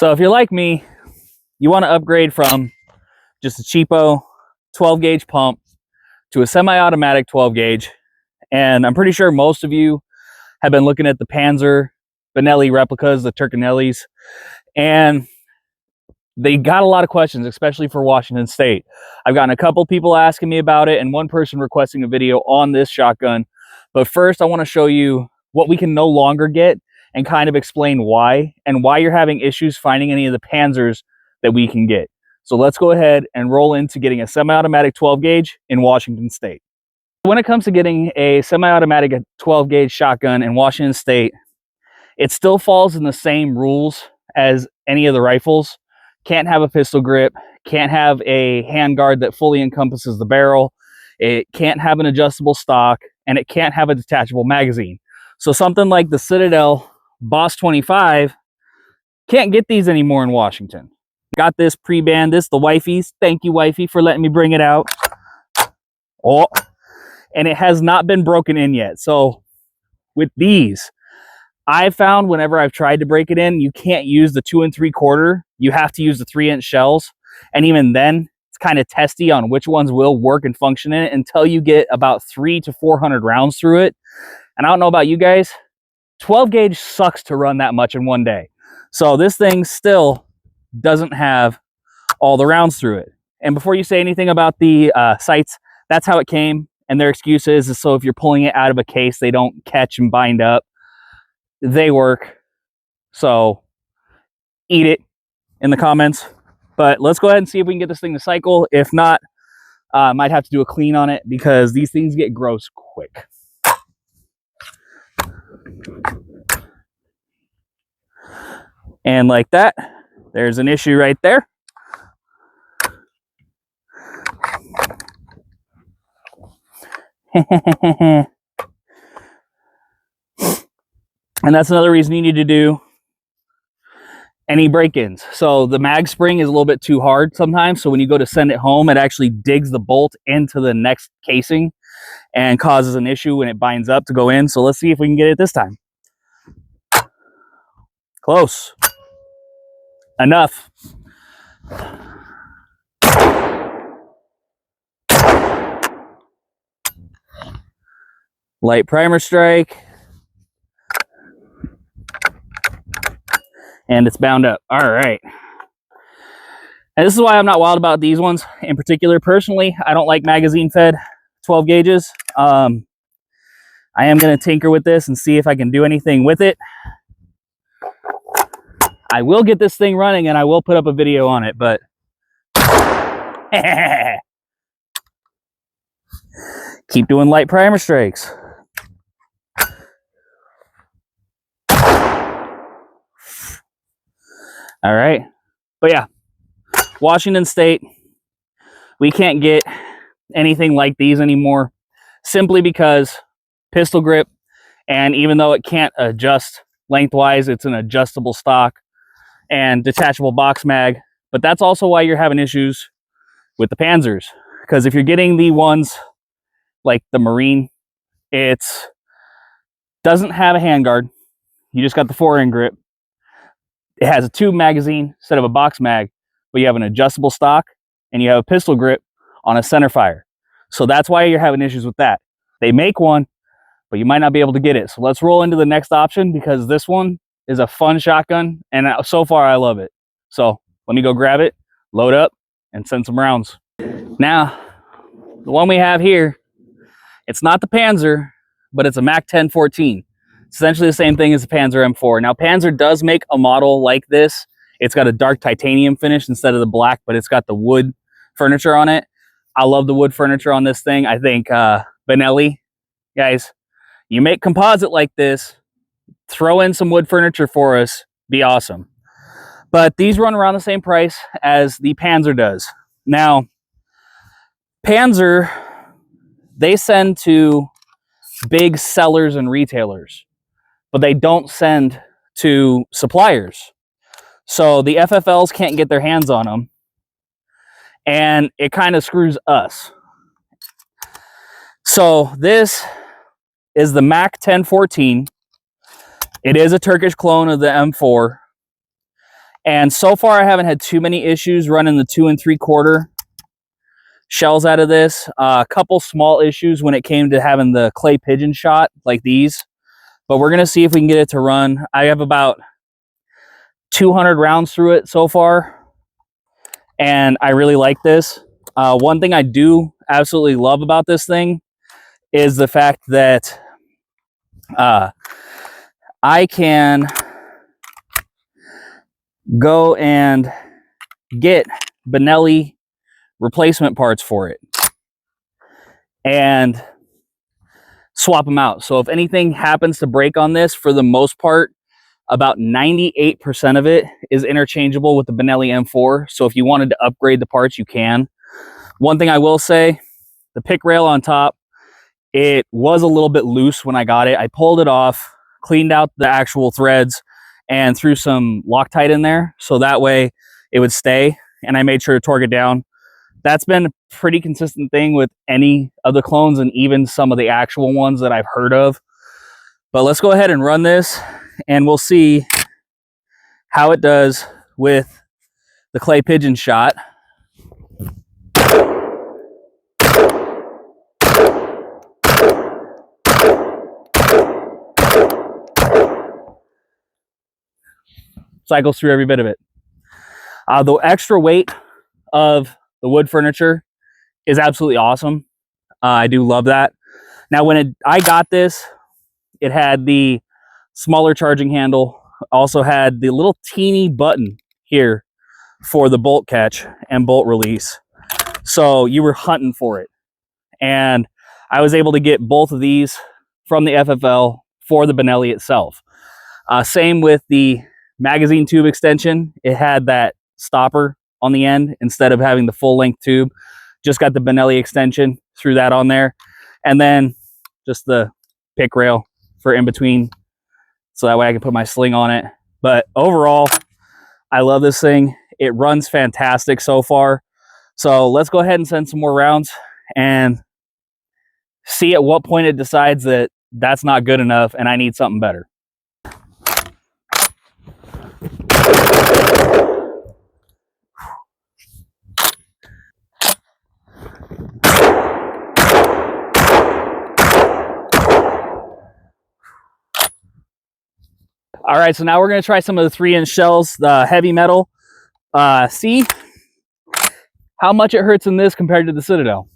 So if you're like me, you want to upgrade from just a cheapo 12 gauge pump to a semi-automatic 12 gauge. And I'm pretty sure most of you have been looking at the Panzer Benelli replicas, the Turkinellis, and they got a lot of questions, especially for Washington State. I've gotten a couple people asking me about it and one person requesting a video on this shotgun. But first, I want to show you what we can no longer get and kind of explain why, and why you're having issues finding any of the Panzers that we can get. So let's go ahead and roll into getting a semi-automatic 12 gauge in Washington State. When it comes to getting a semi-automatic 12 gauge shotgun in Washington State, it still falls in the same rules as any of the rifles. Can't have a pistol grip, can't have a handguard that fully encompasses the barrel, it can't have an adjustable stock, and it can't have a detachable magazine. So something like the Citadel Boss 25 can't get these anymore in Washington. Got this pre-band, this the wifey's. Thank you, wifey, for letting me bring it out. Oh, and it has not been broken in yet. So with these, I've found whenever I've tried to break it in, you can't use the 2 3/4. You have to use the 3-inch shells. And even then, it's kind of testy on which ones will work and function in it until you get about 300 to 400 rounds through it. And I don't know about you guys, 12 gauge sucks to run that much in one day. So this thing still doesn't have all the rounds through it. And before you say anything about the sights, that's how it came. And their excuse is so if you're pulling it out of a case, they don't catch and bind up. They work. So eat it in the comments. But let's go ahead and see if we can get this thing to cycle. If not, might have to do a clean on it because these things get gross quick. And like that, there's an issue right there. And that's another reason you need to do any break-ins. So the mag spring is a little bit too hard sometimes. So when you go to send it home, it actually digs the bolt into the next casing and causes an issue when it binds up to go in. So let's see if we can get it this time. Close. Enough. Light primer strike. And it's bound up. All right. And this is why I'm not wild about these ones in particular. Personally, I don't like magazine fed 12 gauges. I am going to tinker with this and see if I can do anything with it. I will get this thing running and I will put up a video on it, but keep doing light primer strikes. All right. But yeah, Washington State, we can't get anything like these anymore simply because pistol grip, and even though it can't adjust lengthwise, it's an adjustable stock and detachable box mag. But that's also why you're having issues with the Panzers, because if you're getting the ones like the Marine, it doesn't have a handguard. You just got the 4-in grip. It has a tube magazine instead of a box mag, but you have an adjustable stock and you have a pistol grip on a center fire. So that's why you're having issues with that. They make one, but you might not be able to get it. So let's roll into the next option because this one is a fun shotgun and so far I love it. So let me go grab it, load up, and send some rounds. Now, the one we have here, it's not the Panzer, but it's a Mac 1014. Essentially the same thing as the Panzer M4. Now, Panzer does make a model like this. It's got a dark titanium finish instead of the black, but it's got the wood furniture on it. I love the wood furniture on this thing. I think Benelli, guys, you make composite like this, throw in some wood furniture for us, be awesome. But these run around the same price as the Panzer does. Now, Panzer, they send to big sellers and retailers, but they don't send to suppliers. So the FFLs can't get their hands on them, and it kind of screws us. So this is the Mac 1014. It is a Turkish clone of the M4. And so far, I haven't had too many issues running the 2 3/4 shells out of this. A couple small issues when it came to having the clay pigeon shot like these. But we're going to see if we can get it to run. I have about 200 rounds through it so far. And I really like this. One thing I do absolutely love about this thing is the fact that I can go and get Benelli replacement parts for it and swap them out. So if anything happens to break on this, for the most part, about 98% of it is interchangeable with the Benelli M4. So if you wanted to upgrade the parts, you can. One thing I will say, the pick rail on top, it was a little bit loose when I got it. I pulled it off, cleaned out the actual threads, and threw some Loctite in there so that way it would stay, and I made sure to torque it down. That's been a pretty consistent thing with any of the clones and even some of the actual ones that I've heard of. But let's go ahead and run this and we'll see how it does with the clay pigeon shot. Cycles through every bit of it. The extra weight of the wood furniture is absolutely awesome. I do love that. Now, when I got this, it had the smaller charging handle, also had the little teeny button here for the bolt catch and bolt release. So you were hunting for it. And I was able to get both of these from the FFL for the Benelli itself. Same with the magazine tube extension. It had that stopper on the end instead of having the full length tube. Just got the Benelli extension, threw that on there. And then just the pick rail for in between, so that way I can put my sling on it. But overall, I love this thing. It runs fantastic so far. So let's go ahead and send some more rounds and see at what point it decides that that's not good enough and I need something better. All right, so now we're going to try some of the 3-inch shells, the heavy metal. See how much it hurts in this compared to the Citadel.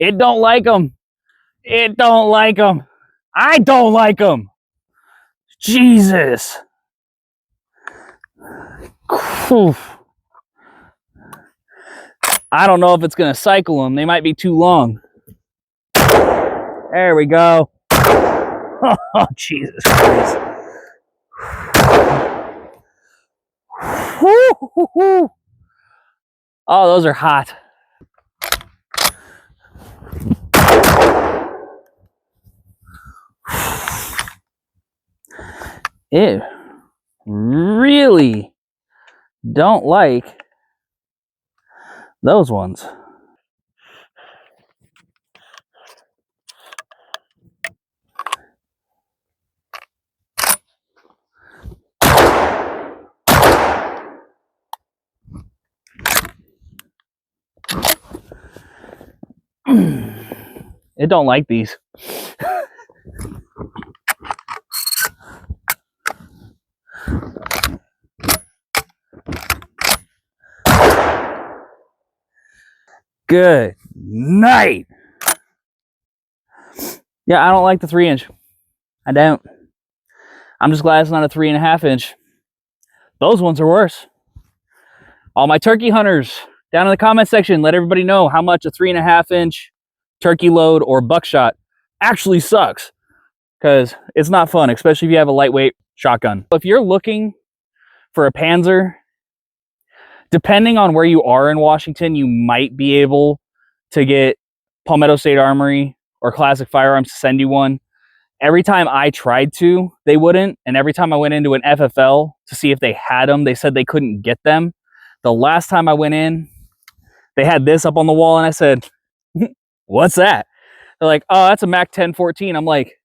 It don't like them. It don't like them. I don't like them. Jesus. Whew. I don't know if it's going to cycle them. They might be too long. There we go. Oh, Jesus Christ. Oh, those are hot. Ew. Really don't like those ones. It don't like these. Good night. Yeah, I don't like the 3-inch. I don't. I'm just glad it's not a 3.5-inch. Those ones are worse. All my turkey hunters, down in the comment section, let everybody know how much a 3.5-inch turkey load or buckshot actually sucks, because it's not fun, especially if you have a lightweight shotgun. If you're looking for a Panzer, depending on where you are in Washington, you might be able to get Palmetto State Armory or Classic Firearms to send you one. Every time I tried to, they wouldn't. And every time I went into an FFL to see if they had them, they said they couldn't get them. The last time I went in, they had this up on the wall and I said, what's that? They're like, oh, that's a Mac 1014. I'm like,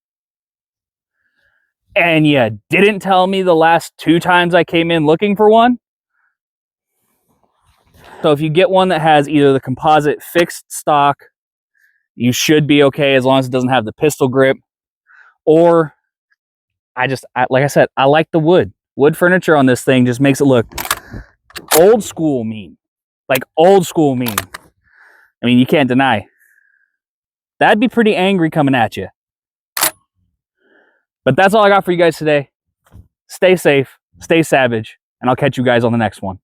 and you didn't tell me the last 2 times I came in looking for one. So if you get one that has either the composite fixed stock, you should be okay as long as it doesn't have the pistol grip. Or like I said, I like the wood. Wood furniture on this thing just makes it look old school mean. Like old school mean. I mean, you can't deny. That'd be pretty angry coming at you. But that's all I got for you guys today. Stay safe, stay savage, and I'll catch you guys on the next one.